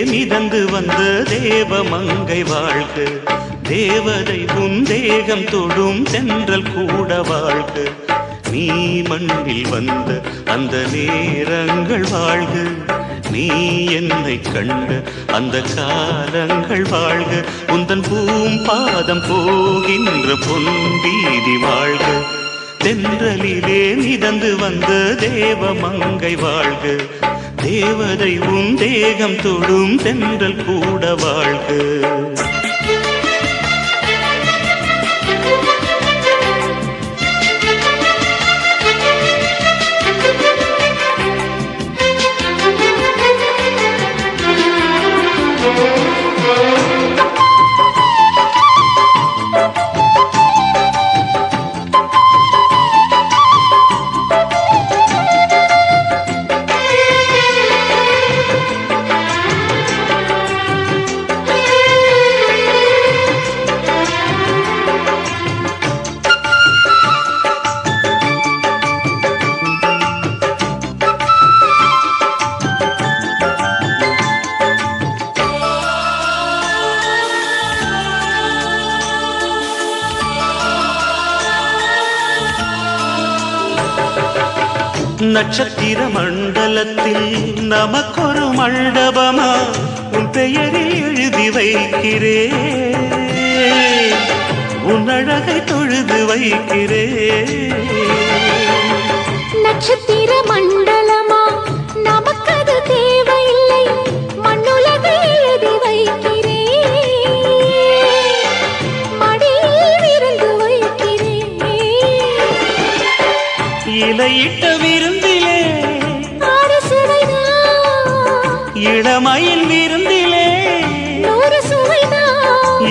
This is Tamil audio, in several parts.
மிதந்து வந்த தேவமங்கை வாழ்க. தேவதை உந்தேகம் தொடும் தென்றல் கூட வாழ்க. நீ மண்ணில் வந்த அந்த நேரங்கள் வாழ்க. நீ என்னை கண்ட அந்த காலங்கள் வாழ்க. உந்தன் பூம்பாதம் போகின்ற பொன்வீதி வாழ்க. தென்றலிலே மிதந்து வந்த தேவமங்கை வாழ்க. தேவதை உந்தேகம் தொடும் தென்றல் கூட வாழ்க. நட்சத்திர மண்டலத்தில் நமக்கொரு மண்டபமா உன் பெயரில் எழுதி வைக்கிறேன். உன் அழகை தொழுது வைக்கிறேன். நட்சத்திர மண்டலமா நமக்கது தேவையில்லை. மண்ணுலகை எழுதி வைக்கிறேன். மடியில் விருந்து வைக்கிறேன். இலையிட்ட விருந்திலே இளமையின் விருந்திலே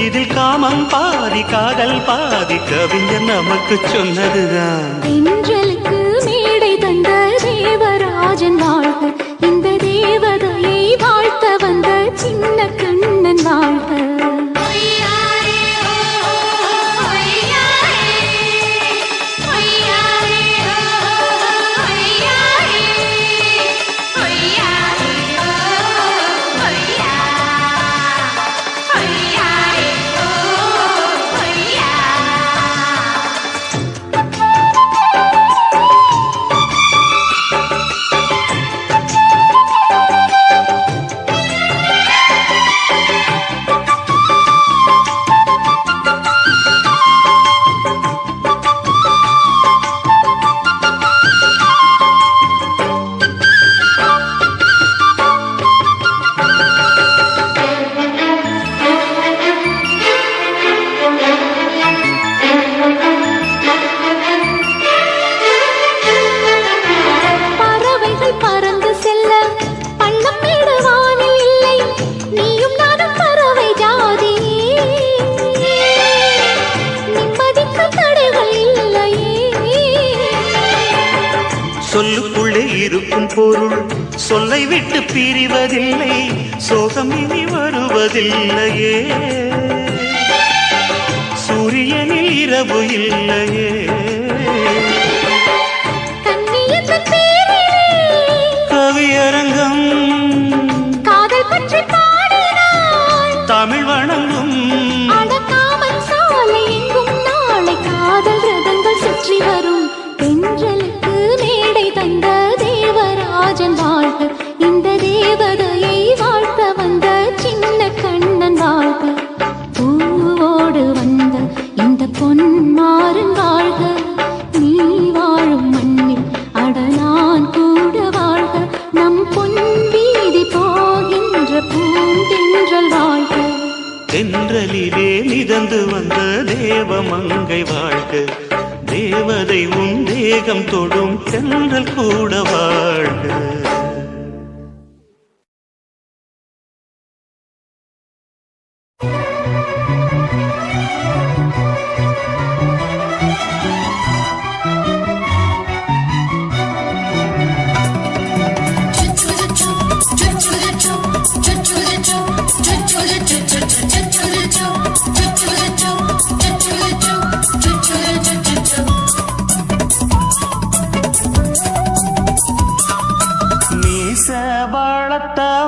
இதில் காமம் பாதி காதல் பாதி கவிஞர் நமக்கு சொன்னதுதான். தென்றலுக்கு மேடை தந்த தேவராஜன் வாழ்க. இந்த தேவதையை வாழ்த்த வந்த சின்ன கண்ணன் வாழ்க. சொல்லுக்குள்ளே இருக்கும் பொருள் சொல்லை விட்டு பிரிவதில்லை. சோகம் இனி வருவதில்லையே. சூரியனில் இரவு இல்லையே. கவியரங்கம் காதல் பற்றி பாடினாள். தமிழ் வணங்கும் அடக்காமல் சாலை எங்கும் நாளை காதல் ரதங்கள் சுற்றி வரும். தென்றலுக்கு மேடை தந்த தேவராஜன் வாழ்க. இந்த தேவதையை வாழ்த்த வந்த சின்ன கண்ணன் வாழ்க. பூவோடு வந்த இந்த பொன்மாறன் வாழ்க. நீ வாழும் மண்ணில் அடலான் கூட வாழ்க. நம் பொன் வீதி போகின்ற பூந்தென்றல் வாழ்க. தென்றலிலே மிதந்து வந்த தேவமங்கை வாழ்க. தேவதை உந்தேகம் தொடும் தென்றல் கூட வாழ்க.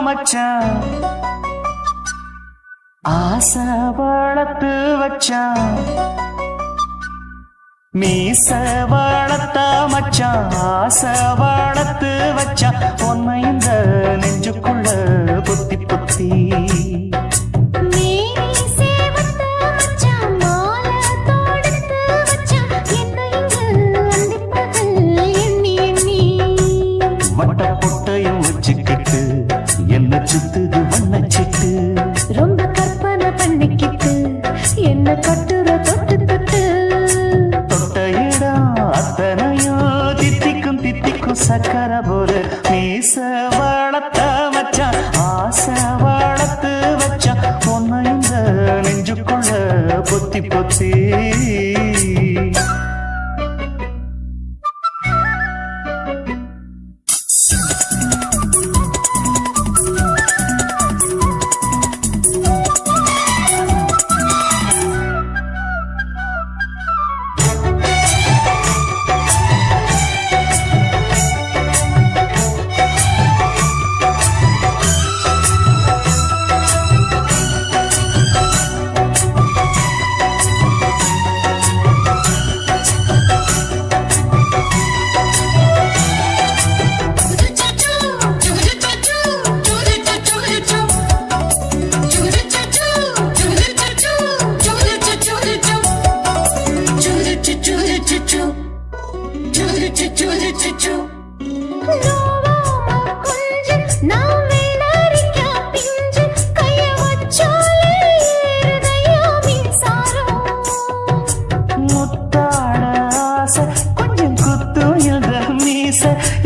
மச்சான் ஆசை வளர்த்து வச்சான் மீச வளர்த்த மச்சான் ஆசை வளர்த்து வச்சான் உன்னை இந்த நெஞ்சுக்குள்ள புத்தி புத்தி வட்ட பொட்டையும் வச்சுக்கிட்டு என்ன சுத்துது வண்ணச்சிட்டு ரொம்ப கற்பனை பண்ணிக்கிட்டு என்ன கட்டுற தொட்டு தொட்டு தொட்ட இடம் அத்தனையும் தித்திக்கும் தித்திக்கும் சக்கர போல மீச வளர்த்த மச்சான் ஆசை வளர்த்து வச்சான் உன்னை இந்த நெஞ்சுக்குள்ள பொத்தி பொத்தி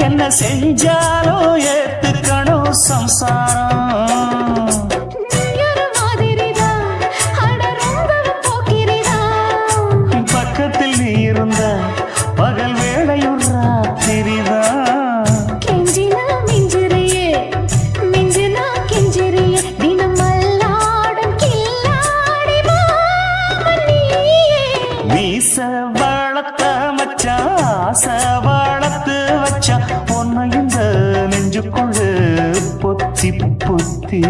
என்ன செஞ்சாலும் ஏத்துக்கணும் சம்சாரம் பக்கத்தில் நீ இருந்த பகல் வேளையும் ராத்திரிதான் கெஞ்சினா மிஞ்சிறியே மிஞ்சினா கெஞ்சிறியே தினம் மல்லாடும் கில்லாடி மீச வளர்த்த மச்சான் ஆசை வளர்த்து வச்சான் உன்னை இந்த நெஞ்சுக்குள்ள பொத்தி பொத்தி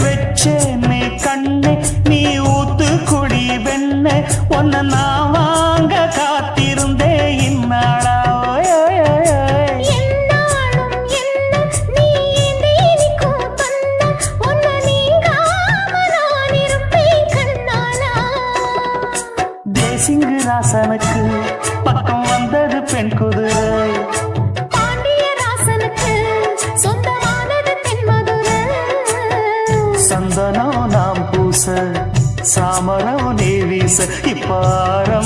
வெச்சேனே கண்ணே நீ ஊத்து குடி வெண்ணே உன்னை நான் வாங்க காத்திருந்தே இந்நாளா தேசிங்கு ராசனுக்கு பக்கம் வந்தது பெண் குதிரை சந்தனம் நாம் பூச சாமரம் நீ வீச இப்பாரம்பமாயாச்சு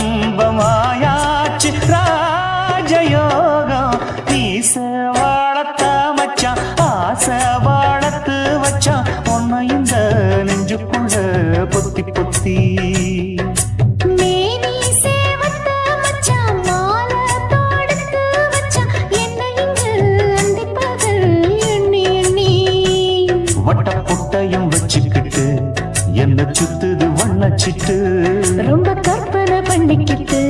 ராஜயோகம் நீச வாழத்த மச்சான் ஆசை வாழத்து வச்சான் உன்னை இந்த நெஞ்சுக்குள்ள பொத்தி பொத்தி வட்ட பொட்டையும் வச்சுக்கிட்டு என்ன சுத்துது வண்ணச்சிட்டு ரொம்ப கற்பனை பண்ணிக்கிட்டு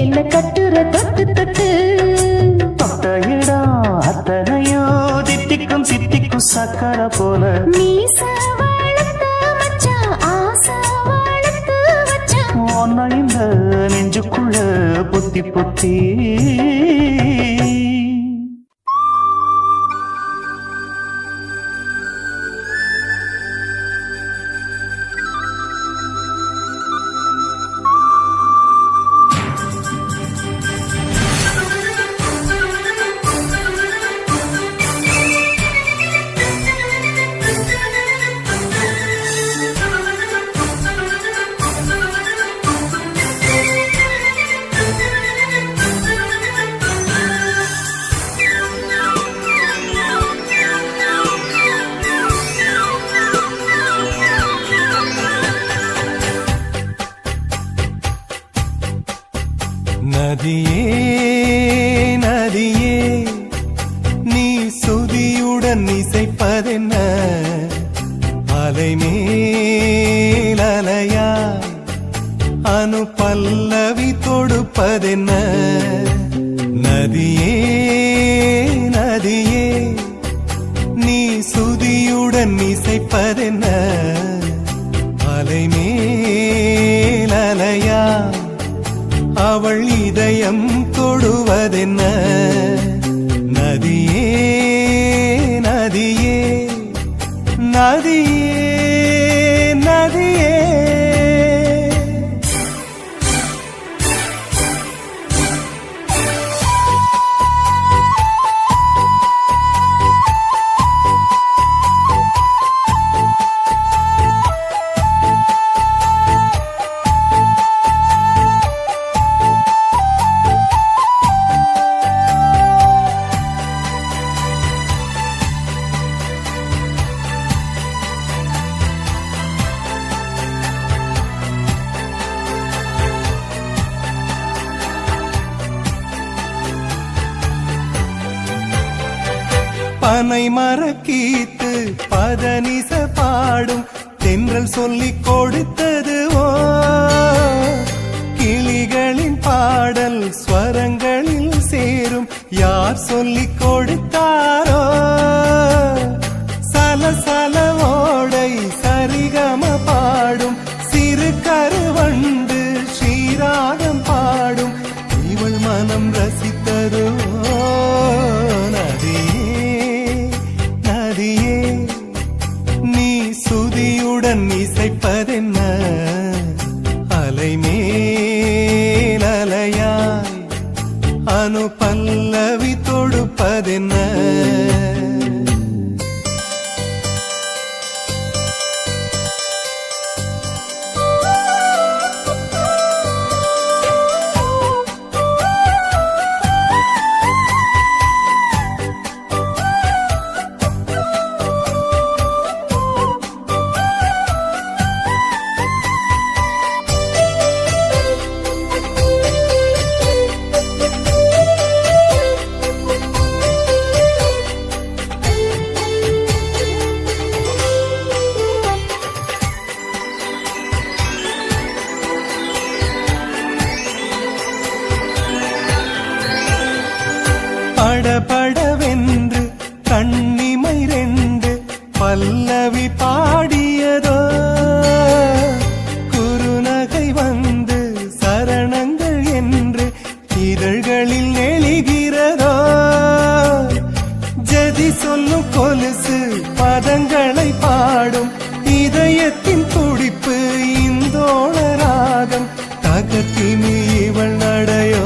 என்ன கட்டுற தொட்டு தொட்டு தொட்ட இடம் அத்தனையும் தித்திக்கும் சித்திக்கும் சக்கர போல மீச வளர்த்த மச்சான் ஆசை வளர்த்து வச்சான் உன்னை இந்த நெஞ்சுக்குள்ள பொத்தி பொத்தி நினைப்பதென்ன அலை மேல் அலையாய் அனு பல்லவி தொடுப்பதென்ன நதியே நதியே நீ சுதியுடன் இசைப்பதென்ன அலை மேல் அலையாய் அவள் இதயம் தொடுவதென்ன நதியே நதியே நதியே நதியே பனை மரக்கீத்து பதனிச பாடும் தென்றல் சொல்லிக் கொடுத்ததுவோ கிளிகளின் பாடல் ஸ்வரங்களில் சேரும் யார் சொல்லிக் கொடுத்தாரோ சலசல ஓடை சரிகம பாடும் சிறு கருவண்டு ஸ்ரீராகம் பாடும் இவள் மனம் ரசித்ததுவோ நீ சுதியுடன் இசைப்பதென்ன அலை மேல் அலையாய் அனு பல்லவி தொடுப்பதென்ன படபடவென்று கண்ணிமை ரெண்டு பல்லவி பாடியதோ குறுநகை வந்து சரணங்கள் என்று இதழ்களில் நெளிகிறதோ ஜதி சொல்லும் கொலுசு பதங்களை பாடும் இதயத்தின் துடிப்பு இந்தோள ராகம் தகத்தினி இவள் நடையோ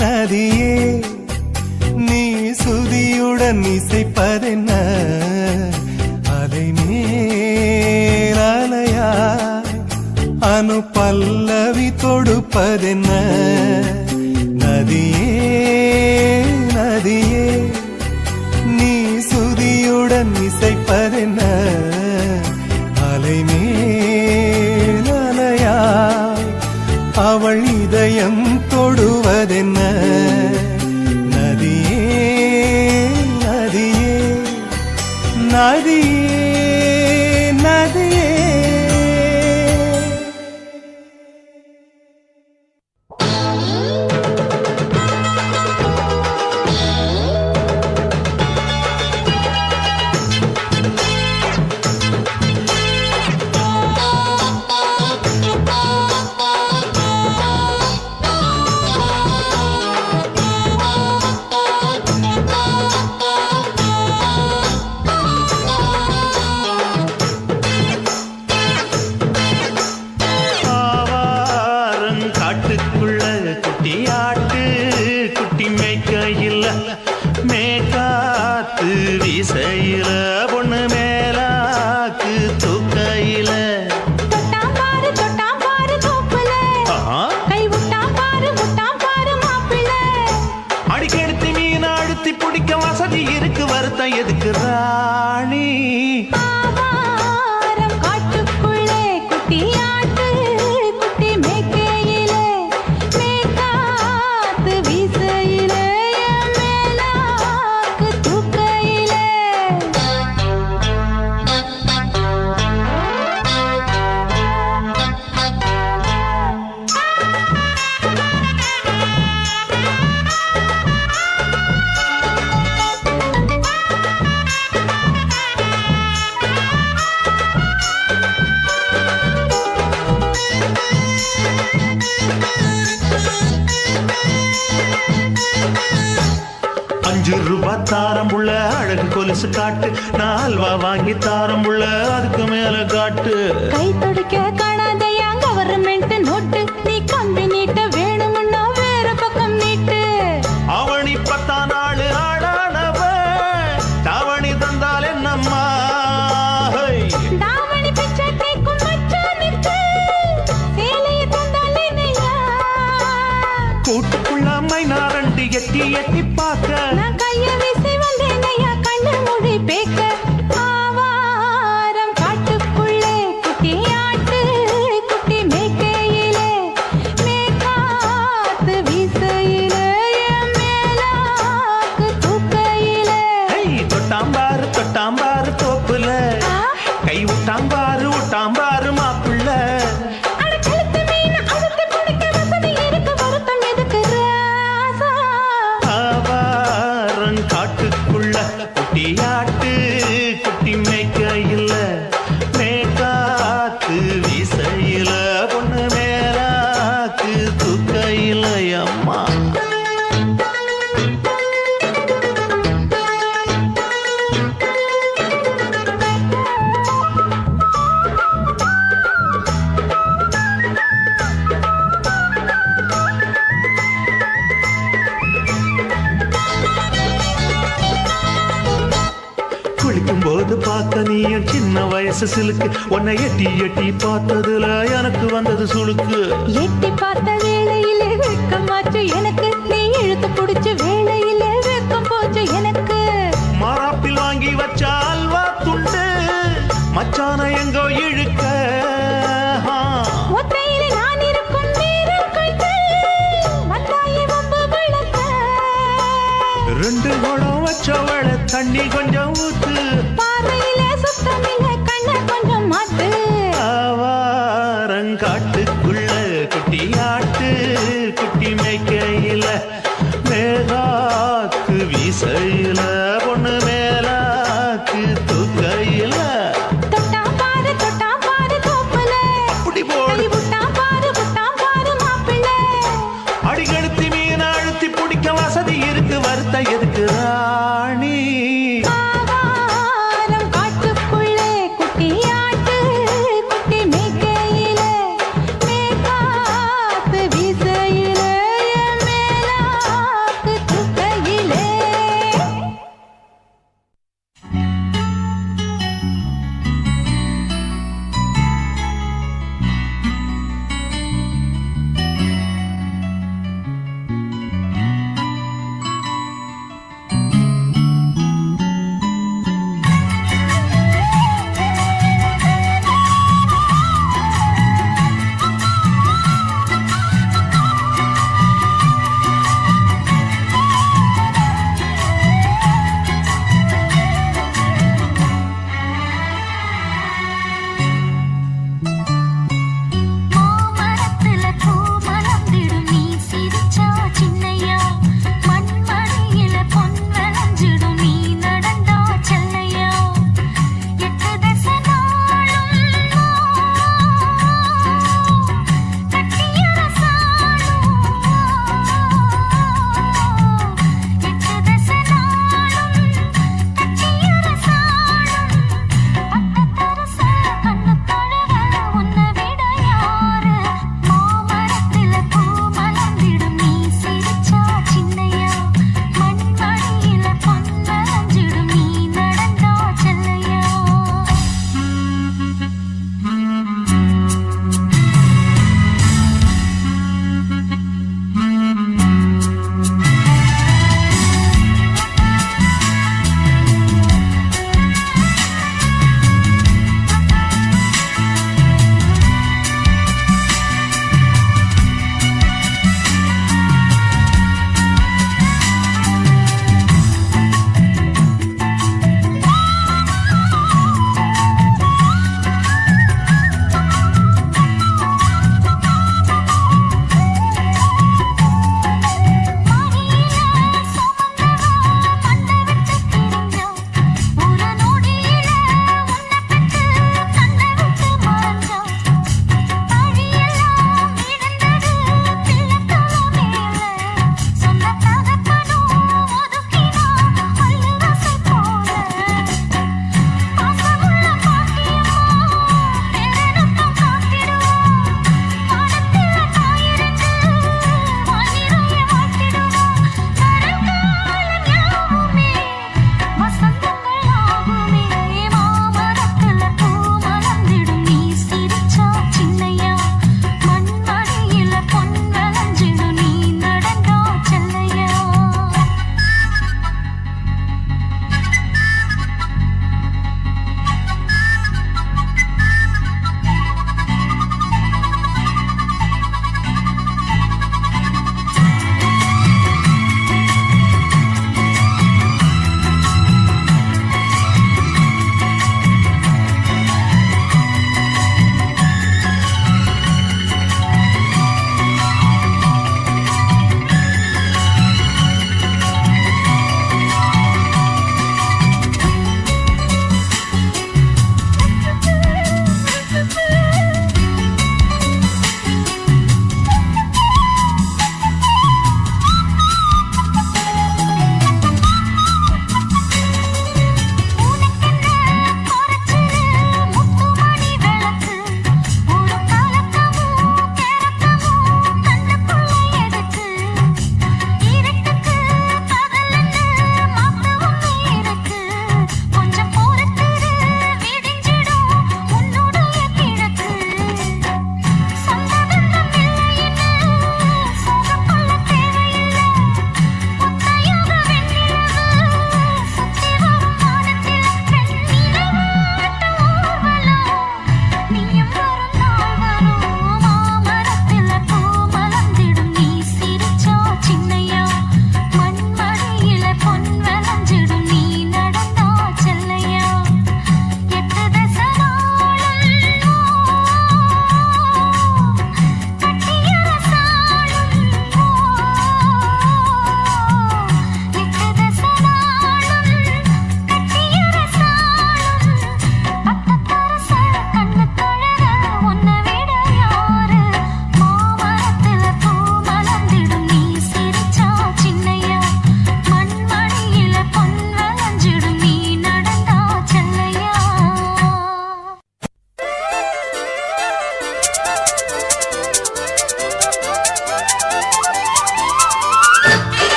நதியே நீ சுதியுடன் இசைப்பதென்ன அலை மேல் அலையாய் அனு பல்லவி தொடுப்பதென்ன நதியே நதியே நீ சுதியுடன் இசைப்பதென்ன அலை மேல் அலையாய் அவள் இதயம் தொடுவதென்ன நதியே நதியே நதியே நதியே கொலுசு காட்டு நான் அல்வா வாங்கி தாரம் உள்ள அதுக்கு மேல காட்டு கை துடிக்க காணாதையா கவர்மெண்ட் நோட்டு நீ கம்பி நீட்ட வேணும்னா வேற பக்கம் நீட்டு அவனி 10 நாள் ஆடானவ தாவணி தந்தால் என்னம்மா தாவணி பிச்சை கேக்கும் மச்சானுக்கு சேலையை தந்தால் என்னையா கூட்டுக்குள்ள மைனாரண்டு எட்டி எட்டி பார்க்க நான் கைய வீசி வந்தேனையா கண்ணு மொழி பேக்க ஆவாரம் காட்டுக்குள்ளே குட்டி ஆட்டு குட்டி மேய்க்கையிலே மேக்காத்து வீசையிலே என் மேலாக்கு தூக்கையிலே தொட்டாம்பாரு தோப்புல கை விட்டாம்பாரு மாப்புள்ள அட கழுத்து மீன் அழுத்து குடிக்க வசதி இருக்கு வருத்தம் எதுக்கு ராசா ஆவாரம் காட்டுக்குள்ள குட்டியாட்டு குட்டி மேய்க்கையில மேக்காத்து வீசையில பொண்ணு மேலாக்கு தூக்கையில அம்மா குளிக்கும் போது பார்த்த நீயும் சின்ன வயசு சிலுக்கு உன்னை எட்டி எட்டி பார்த்ததுல எனக்கு வந்தது சுளுக்கு எட்டி பார்த்த வேளையிலே வெட்கமாச்சு எனக்கு நீ இழுத்து புடிச்சு வேளையிலே வெட்கம் போச்சு எனக்கு மாறாப்பில் வாங்கி வச்ச அல்வா துண்டு மச்சான எங்கோ இழுக்க ஒத்தையிலே நான் இருக்கும் நேரம் கண்டு வந்தாயே வம்பு விளக்க 2 குடம் வச்சவள தண்ணி கொஞ்சம் ஊத்து பார்வையிலே சுத்தமில்லை கண்ணை கொஞ்சம் மாத்து ஆவாரங்காட்டுக்குள்ள குட்டியாட்டு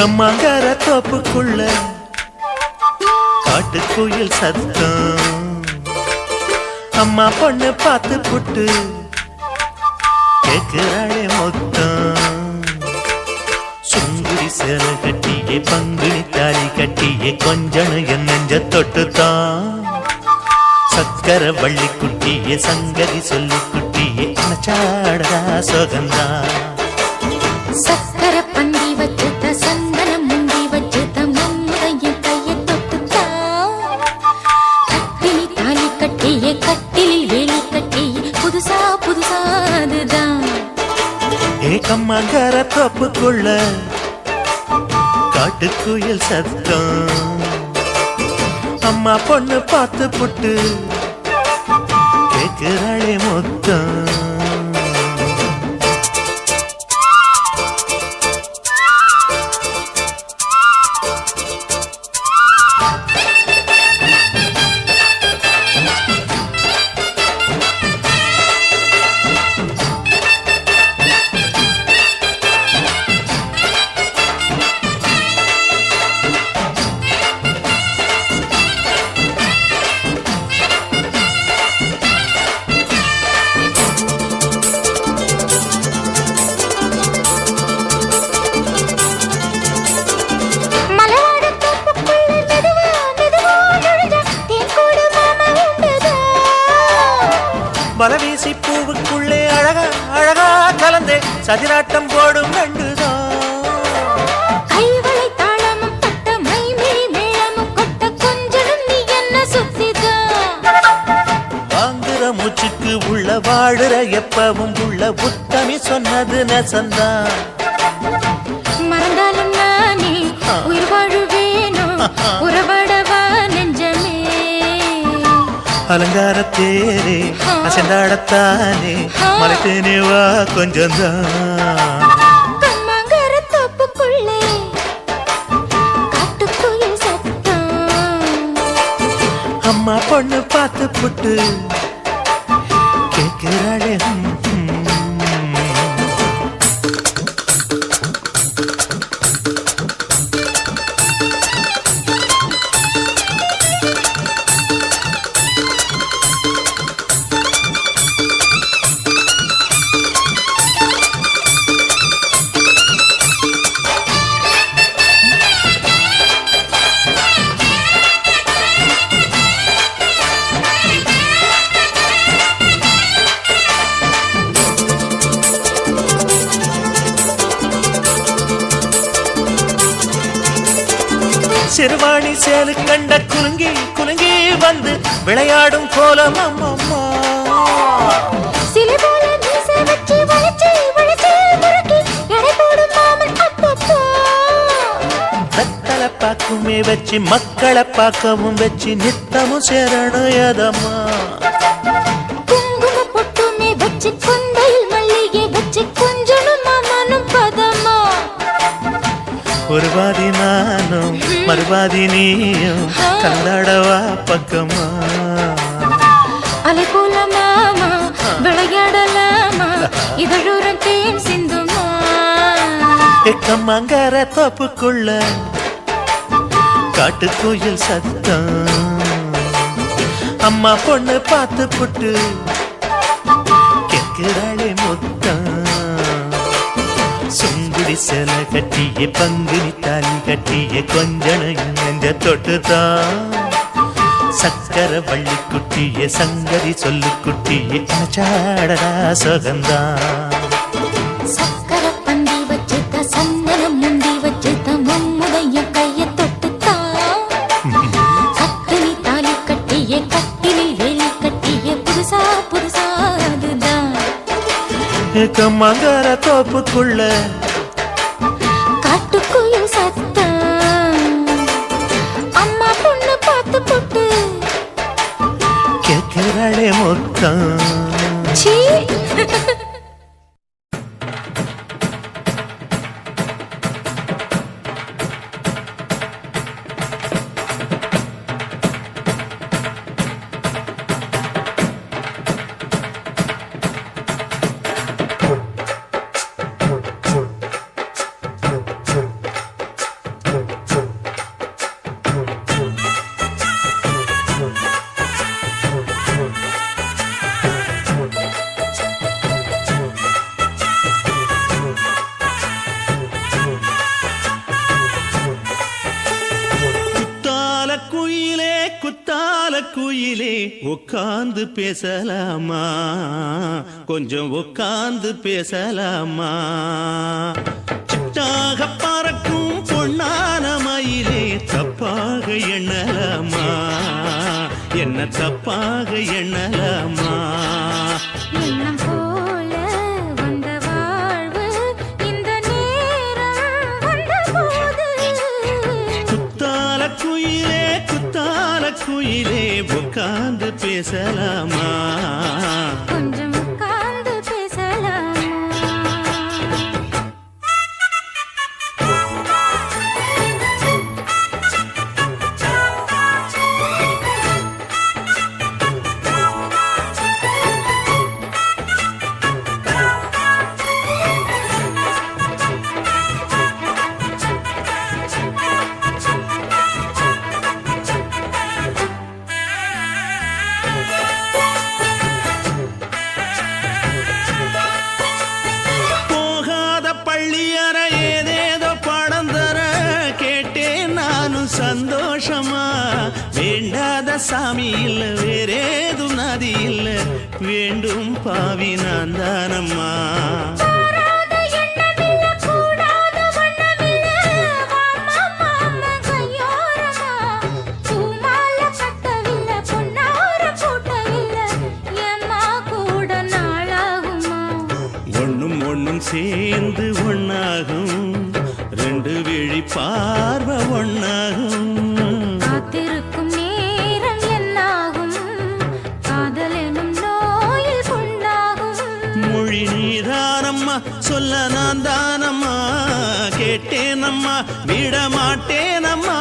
கம்மாங்கார தோப்புக்குள்ள காட்டுக்குயில் சத்தம் அம்மா பொண்ணு பார்த்து புட்டு கேக்குறாளே மொத்தம் சுங்குடி சேல கட்டியே பங்குனி தாலி கட்டியே கொஞ்சனு என் நெஞ்ச தொட்டுத்தான் சக்கர வள்ளி குட்டியே சங்கதி சொல்லி குட்டியே அனச்சாடதா சோகந்தான் சக்கர பந்தி வச்சுட்ட சந்தனம் முந்தி வச்சுட்ட மம்முடைய கையை தொட்டுத்தா கட்டிலி தாலி கட்டியே கட்டிலில் வேலி கட்டியே புதுசா புதுசா அதுதான் ஏகம்மாங்கார தோப்புக்குள்ள காட்டுக்குயில் சத்தம் அம்மா பொண்ணு பார்த்து புட்டு கேக்குறாளே மொத்தம் பலவீசி பூவுக்குள்ளே அழகா அழகா கலந்தே சதிராட்டம் போடும் நண்டுதான் கைவளை தாளமும் பட்ட மைமிழி மேளமும் கொட்ட கொஞ்சனும் நீ என்ன சுத்திதான் வாங்குற மூச்சுக்கு உள்ள வாழுற எப்பவும் உள்ள உத்தமி சொன்னது நெசந்தான் மறந்தாலும் நானே உயிர் வாழுவேனோ உறவாடவா நெஞ்சமே அலங்கார தேரே அசைந்தாடத்தானே மலைத்தேனே வா கொஞ்சம்தான் கம்மாங்கார தோப்புக்குள்ளே காட்டுக்குயில் சத்தம் அம்மா பொண்ணு பார்த்து புட்டு கேட்கிறாளே சிறுவாணி சேலு கண்ட குலுங்கி குலுங்கி வந்து விளையாடும் கோலம் அம்மம்மா சிலை போல மீசை வச்சு வளைச்சு வளைச்சு முறுக்கி எடை போடும் மாமன் அப்பப்பா வெத்தலை பாக்குமே வச்சு மக்களை பார்க்கவும் வச்சு நித்தமும் சேரணும் எதம்மா குங்கும பொட்டுமே வச்சு கொந்தையில் மல்லிகை வச்சு கொஞ்சனும் மாமனும் பதமா ஒரு பாதி நானும் மறுபாதி நீயும் கல்லாடவா பக்கமா அலை போல மாமா விளையாடலாமா இதழூரம் தேன் சிந்துமா எக்கம்மாங்கார தோப்புக்குள்ள காட்டுக்குயில் சத்தம் அம்மா பொண்ணு பார்த்து புட்டு கேட்கிறாளே மொத்தம் சுங்குடி சேல கட்டியே பங்குனி தாலி கட்டியே கொஞ்சனு நெஞ்ச தொட்டுதான் சக்கர வள்ளி குட்டியே சங்கதி சொல்லு குட்டியே அனச்சாடடா சோகந்தான் சக்கர பந்தி வச்சுட்ட சந்தனம் முந்தி வச்சுட்ட மம்முடைய கையை தொட்டுத்தான் கட்டிலி தாலி கட்டியே கட்டிலில் வேலி கட்டியே புதுசா புதுசா அதுதான் ஏக்கம்மாங்கார தோப்புக்குள்ள காட்டுக்குயில் சத்தம் அம்மா பொண்ணு பார்த்து போட்டு கேட்கிறாளே மொத்தம் சீ உட்கார்ந்து பேசலாமா கொஞ்சம் உட்கார்ந்து பேசலாமா சிட்டாக பறக்கும் பொன்னான மயிலே தப்பாக எண்ணலாமா என்ன தப்பாக எண்ணலாமா எண்ணம் போல வந்த வாழ்வு இந்த நேரம் வந்தபோது குத்தால குயிலே உட்கார்ந்து பேசலாமா கொஞ்சம் உட்கார்ந்து பேசலாமா சந்தோஷமா வேண்டாத சாமி இல்ல வேறேது நதி இல்ல வேண்டும் பாவி நான் தானம்மா ஒண்ணும் சேர்ந்து ஒன்னாகும் ரெண்டு விழி பார்வை ஒன்னாகும் காத்திருக்கும் நேரம் என்னாகும் காதல் எனும் நோயில் புண்ணாகும் மொழி நீதானம்மா சொல்ல நான் தானம்மா கேட்டேனம்மா விட மாட்டேனம்மா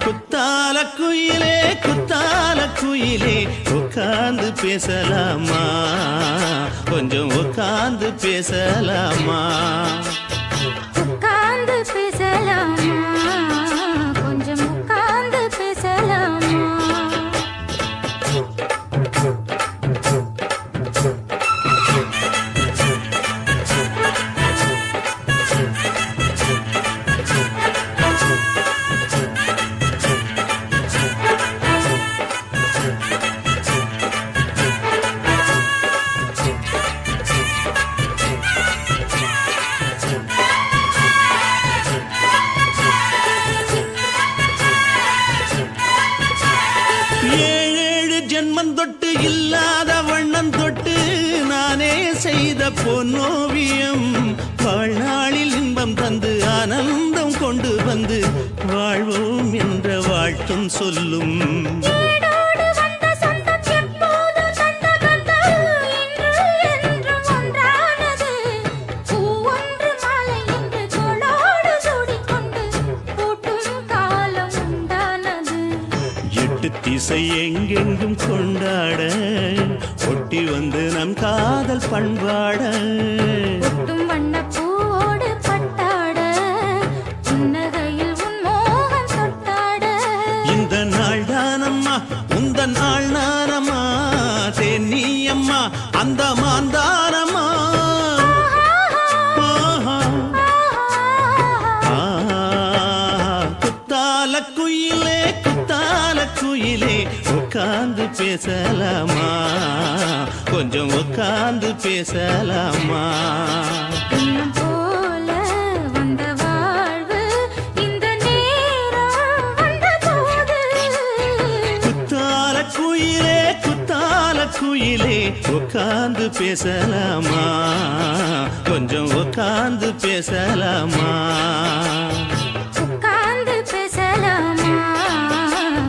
குத்தால குயிலே உட்கார்ந்து பேசலாமா கொஞ்சம் உட்கார்ந்து பேசலாமா உட்கார்ந்து பேசலாமா கொஞ்சம் உட்கார்ந்து பேசலாமா ஜென்மம் தொட்டு இல்லாத வண்ணம் தொட்டு நானே செய்த பொன்னோவியம் வாழ்நாளில் இன்பம் தந்து ஆனந்தம் கொண்டு வந்து வாழ்வோம் என்ற வாழ்த்தும் சொல்லும் திசை எங்கெங்கும் கொண்டாட ஒட்டி வந்து நம் காதல் பண்பாட ஒட்டும் வண்ண பூவோடு பட்டாட புன்னகையில் உன் மோகம் தொட்டாட இந்த நாள் தானம்மா உந்த நாள் நானம்மா தேனி அம்மா அந்த மாந்தானம்மா குயிலே உட்கார்ந்து பேசலாமா கொஞ்சம் உட்கார்ந்து பேசலாமா எண்ணம் போல வந்த வாழ்வு இந்த நேரம் வந்தபோது குத்தால குயிலே உட்கார்ந்து பேசலாமா கொஞ்சம் உட்கார்ந்து பேசலாமா உட்கார்ந்து பேசலாமா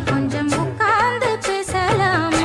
கொஞ்சம் உட்கார்ந்து பேசலாமா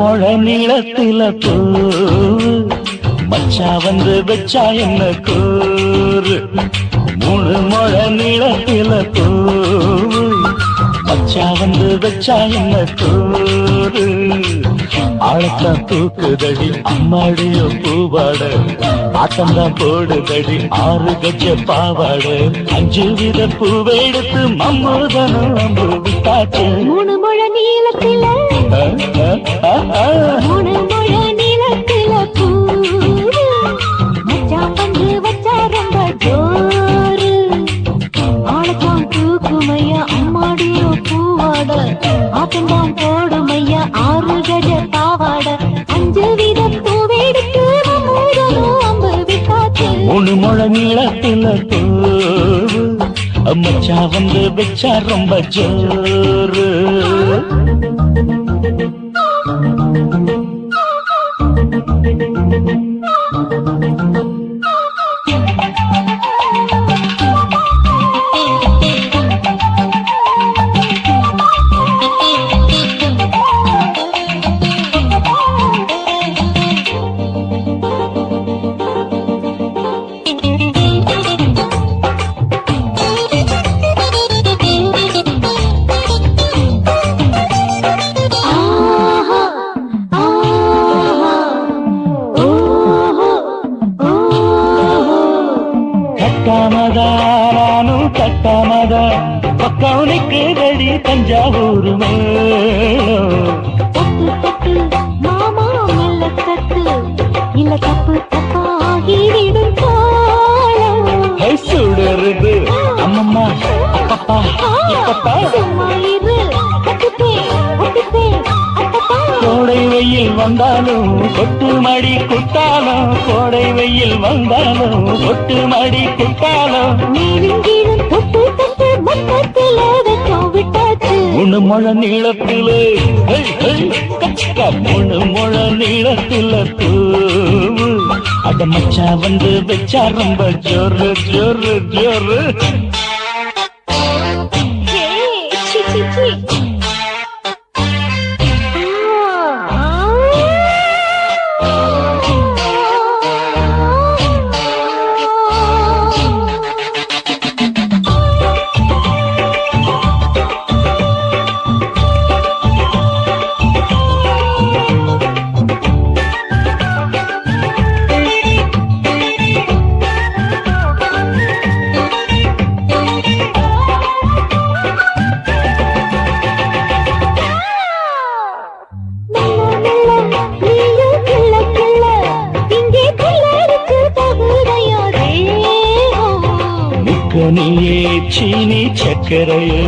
மொழ நீளத்தில பூ மச்சா வந்து வச்சா என்ன கூறு மூணு முழ நீளத்தில பூவு மச்சா வந்து வச்சா என்ன தூரு ஆழத்தான் தூக்குதடி அம்மாடிய பூவாட ஆட்டம்தான் போடுதடி 6 கஜ பாவாட 5 வித பூவை எடுத்து மம்மூதனும் அம்பு விட்டாச்சு மூணு முழ நீளத்தில மூணு முழ நீளத்தில பூவு மச்சா வந்து வச்சா ரொம்ப ஜோரு ஆளத்தான் தூக்குமையா அம்மாடியோ பூவாட ஆட்டம்தான் போடுமையா 6 கஜ பாவாட 5 வித பூவெடுத்து மம்மூதனோ அம்பு விட்டாச்சு மூணு முழ நீளத்தில பூவு மச்சா வந்து வச்சா ரொம்ப ஜோரு கட்டாமதானும் கட்டாமதா பக்கவுனுக்கு ரெடி தஞ்சாவூர் மேளம் தட்டு தட்டு மாமா மெல்ல தட்டு இல்ல தப்பு தப்பாகிவிடும் காலம் சுடுறது அம்மம்மா அப்பப்பா இப்பப்பா சும்மா இரு கட்டுப்பே ஒட்டுப்பே அப்பப்பா கோடை வெயில் வந்தாலும் கொட்டு மடி குத்தாலும் கோடை வெயில் வந்தாலும் கொட்டு மடி குத்தாலும் மேலும் கீழும் தொட்டு தொட்டு மொத்தத்தில வெச்சம் விட்டாச்சு மூணு முழ நீளத்திலே கச்சிக்கா மூணு முழ நீளத்தில பூவு அட மச்சா வந்து வச்சா ரொம்ப ஜோரு ஜோரு ஜோரு ஏய், சி, சி, சி. நீயே சீனி சக்கரையே